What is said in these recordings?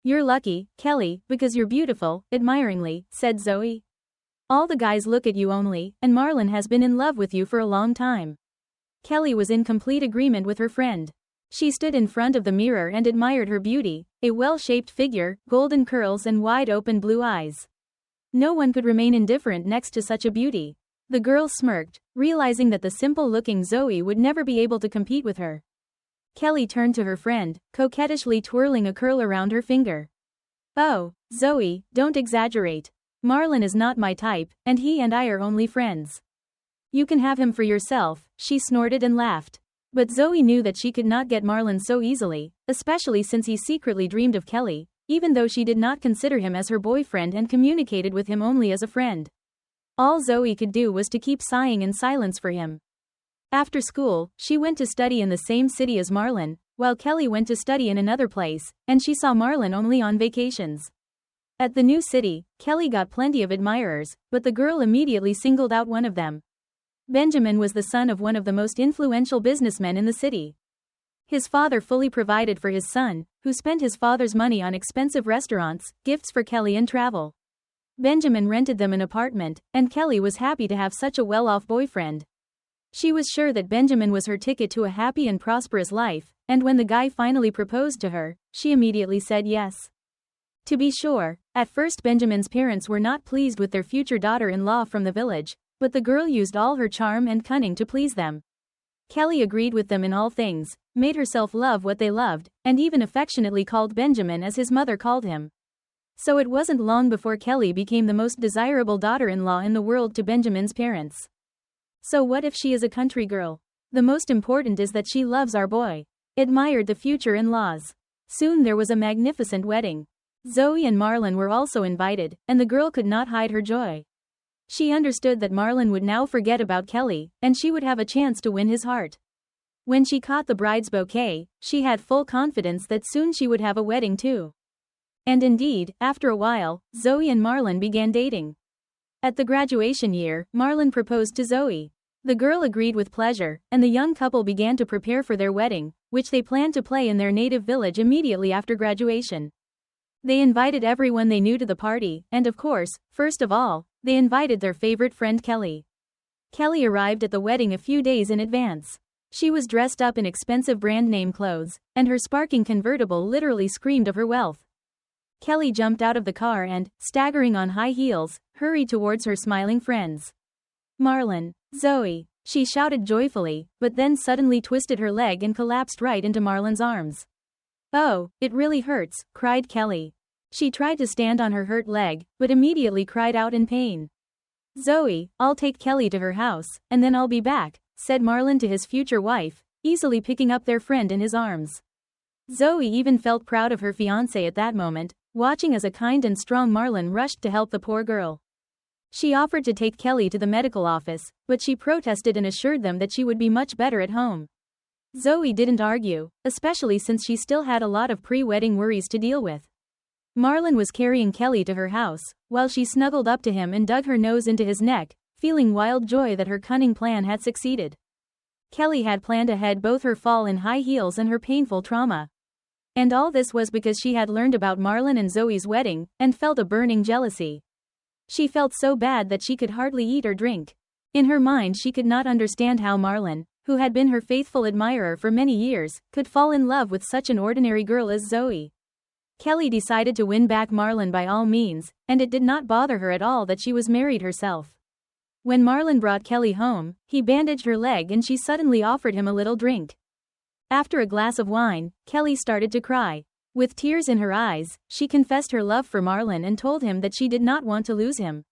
You're lucky, Kelly, because you're beautiful, admiringly, said Zoe. All the guys look at you only, and Marlon has been in love with you for a long time. Kelly was in complete agreement with her friend. She stood in front of the mirror and admired her beauty, a well-shaped figure, golden curls and wide-open blue eyes. No one could remain indifferent next to such a beauty. The girl smirked, realizing that the simple-looking Zoe would never be able to compete with her. Kelly turned to her friend, coquettishly twirling a curl around her finger. Oh, Zoe, don't exaggerate. Marlon is not my type, and he and I are only friends. You can have him for yourself, she snorted and laughed. But Zoe knew that she could not get Marlon so easily, especially since he secretly dreamed of Kelly, even though she did not consider him as her boyfriend and communicated with him only as a friend. All Zoe could do was to keep sighing in silence for him. After school, she went to study in the same city as Marlon, while Kelly went to study in another place, and she saw Marlon only on vacations. At the new city, Kelly got plenty of admirers, but the girl immediately singled out one of them. Benjamin was the son of one of the most influential businessmen in the city. His father fully provided for his son, who spent his father's money on expensive restaurants, gifts for Kelly and travel. Benjamin rented them an apartment, and Kelly was happy to have such a well-off boyfriend. She was sure that Benjamin was her ticket to a happy and prosperous life, and when the guy finally proposed to her, she immediately said yes. To be sure, at first Benjamin's parents were not pleased with their future daughter-in-law from the village, but the girl used all her charm and cunning to please them. Kelly agreed with them in all things, made herself love what they loved, and even affectionately called Benjamin as his mother called him. So it wasn't long before Kelly became the most desirable daughter-in-law in the world to Benjamin's parents. So what if she is a country girl? The most important is that she loves our boy, admired the future in-laws. Soon there was a magnificent wedding. Zoe and Marlon were also invited, and the girl could not hide her joy. She understood that Marlon would now forget about Kelly, and she would have a chance to win his heart. When she caught the bride's bouquet, she had full confidence that soon she would have a wedding too. And indeed, after a while, Zoe and Marlon began dating. At the graduation year, Marlon proposed to Zoe. The girl agreed with pleasure, and the young couple began to prepare for their wedding, which they planned to play in their native village immediately after graduation. They invited everyone they knew to the party, and of course, first of all, they invited their favorite friend Kelly. Kelly arrived at the wedding a few days in advance. She was dressed up in expensive brand name clothes, and her sparking convertible literally screamed of her wealth. Kelly jumped out of the car and, staggering on high heels, hurried towards her smiling friends. Marlon, Zoe, she shouted joyfully, but then suddenly twisted her leg and collapsed right into Marlon's arms. Oh, it really hurts, cried Kelly. She tried to stand on her hurt leg, but immediately cried out in pain. Zoe, I'll take Kelly to her house, and then I'll be back, said Marlon to his future wife, easily picking up their friend in his arms. Zoe even felt proud of her fiancé at that moment, watching as a kind and strong Marlon rushed to help the poor girl. She offered to take Kelly to the medical office, but she protested and assured them that she would be much better at home. Zoe didn't argue, especially since she still had a lot of pre-wedding worries to deal with. Marlon was carrying Kelly to her house, while she snuggled up to him and dug her nose into his neck, feeling wild joy that her cunning plan had succeeded. Kelly had planned ahead both her fall in high heels and her painful trauma. And all this was because she had learned about Marlon and Zoe's wedding, and felt a burning jealousy. She felt so bad that she could hardly eat or drink. In her mind she could not understand how Marlon, who had been her faithful admirer for many years, could fall in love with such an ordinary girl as Zoe. Kelly decided to win back Marlon by all means, and it did not bother her at all that she was married herself. When Marlon brought Kelly home, he bandaged her leg and she suddenly offered him a little drink. After a glass of wine, Kelly started to cry. With tears in her eyes, she confessed her love for Marlon and told him that she did not want to lose him.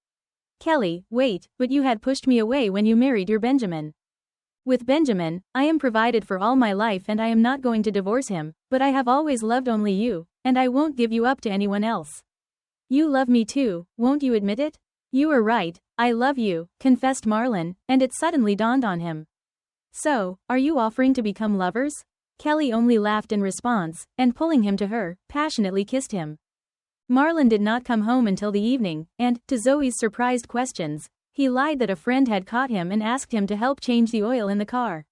Kelly, wait, but you had pushed me away when you married your Benjamin. With Benjamin, I am provided for all my life and I am not going to divorce him, but I have always loved only you, and I won't give you up to anyone else. You love me too, won't you admit it? You are right, I love you, confessed Marlon, and it suddenly dawned on him. So, are you offering to become lovers? Kelly only laughed in response, and pulling him to her, passionately kissed him. Marlon did not come home until the evening, and, to Zoe's surprised questions, he lied that a friend had caught him and asked him to help change the oil in the car.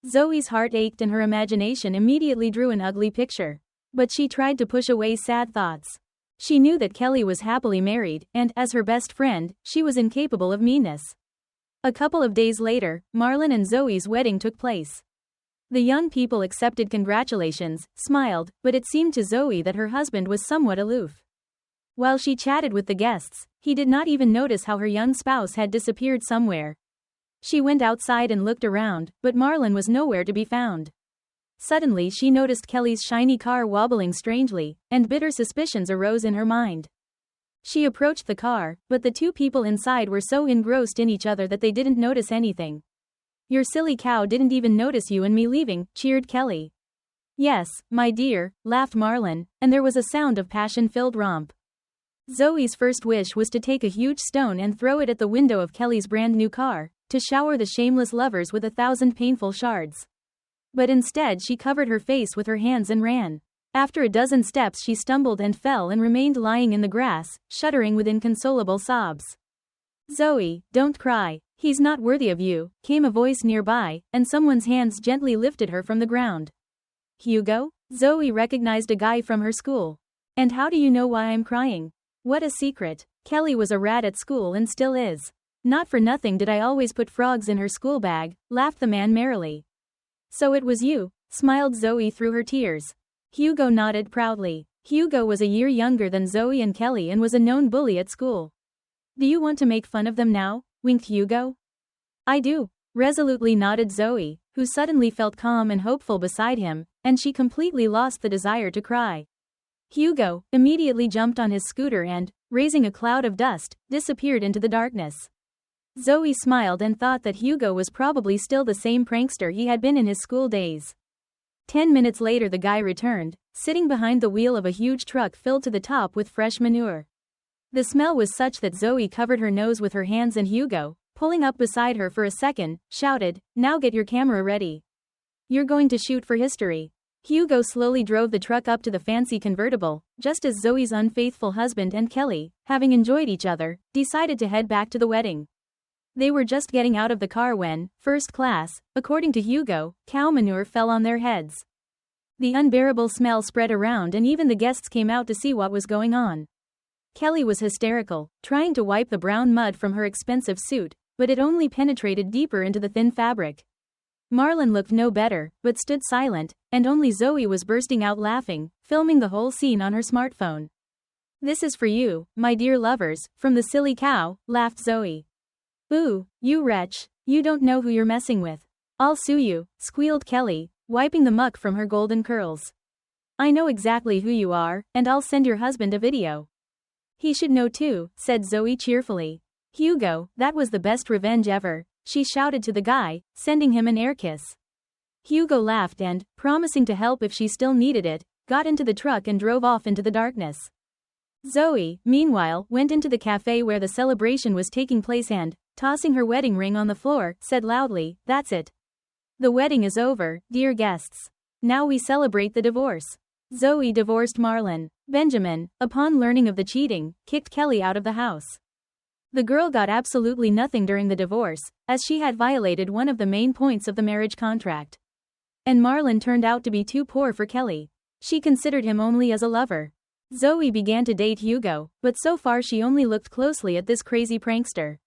Zoe's heart ached and her imagination immediately drew an ugly picture. But she tried to push away sad thoughts. She knew that Kelly was happily married, and, as her best friend, she was incapable of meanness. A couple of days later, Marlon and Zoe's wedding took place. The young people accepted congratulations, smiled, but it seemed to Zoe that her husband was somewhat aloof. While she chatted with the guests, he did not even notice how her young spouse had disappeared somewhere. She went outside and looked around, but Marlon was nowhere to be found. Suddenly she noticed Kelly's shiny car wobbling strangely, and bitter suspicions arose in her mind. She approached the car, but the two people inside were so engrossed in each other that they didn't notice anything. "Your silly cow didn't even notice you and me leaving," cheered Kelly. "Yes, my dear," laughed Marlon, and there was a sound of passion-filled romp. Zoe's first wish was to take a huge stone and throw it at the window of Kelly's brand new car, to shower the shameless lovers with 1,000 painful shards. But instead she covered her face with her hands and ran. After a dozen steps she stumbled and fell and remained lying in the grass, shuddering with inconsolable sobs. "Zoe, don't cry. He's not worthy of you," came a voice nearby, and someone's hands gently lifted her from the ground. "Hugo?" Zoe recognized a guy from her school. "And how do you know why I'm crying?" "What a secret. Kelly was a rat at school and still is. Not for nothing did I always put frogs in her school bag," laughed the man merrily. "So it was you," smiled Zoe through her tears. Hugo nodded proudly. Hugo was a year younger than Zoe and Kelly and was a known bully at school. "Do you want to make fun of them now?" winked Hugo. "I do," resolutely nodded Zoe, who suddenly felt calm and hopeful beside him, and she completely lost the desire to cry. Hugo immediately jumped on his scooter and, raising a cloud of dust, disappeared into the darkness. Zoe smiled and thought that Hugo was probably still the same prankster he had been in his school days. 10 minutes later the guy returned, sitting behind the wheel of a huge truck filled to the top with fresh manure. The smell was such that Zoe covered her nose with her hands, and Hugo, pulling up beside her for a second, shouted, "Now get your camera ready. You're going to shoot for history." Hugo slowly drove the truck up to the fancy convertible, just as Zoe's unfaithful husband and Kelly, having enjoyed each other, decided to head back to the wedding. They were just getting out of the car when, first class, according to Hugo, cow manure fell on their heads. The unbearable smell spread around and even the guests came out to see what was going on. Kelly was hysterical, trying to wipe the brown mud from her expensive suit, but it only penetrated deeper into the thin fabric. Marlon looked no better, but stood silent, and only Zoe was bursting out laughing, filming the whole scene on her smartphone. "This is for you, my dear lovers, from the silly cow," laughed Zoe. "Ooh, you wretch, you don't know who you're messing with. I'll sue you," squealed Kelly, wiping the muck from her golden curls. "I know exactly who you are, and I'll send your husband a video." "He should know too," said Zoe cheerfully. "Hugo, that was the best revenge ever," she shouted to the guy, sending him an air kiss. Hugo laughed and, promising to help if she still needed it, got into the truck and drove off into the darkness. Zoe, meanwhile, went into the cafe where the celebration was taking place and, tossing her wedding ring on the floor, said loudly, "That's it. The wedding is over, dear guests. Now we celebrate the divorce." Zoe divorced Marlon. Benjamin, upon learning of the cheating, kicked Kelly out of the house. The girl got absolutely nothing during the divorce, as she had violated one of the main points of the marriage contract. And Marlon turned out to be too poor for Kelly. She considered him only as a lover. Zoe began to date Hugo, but so far she only looked closely at this crazy prankster.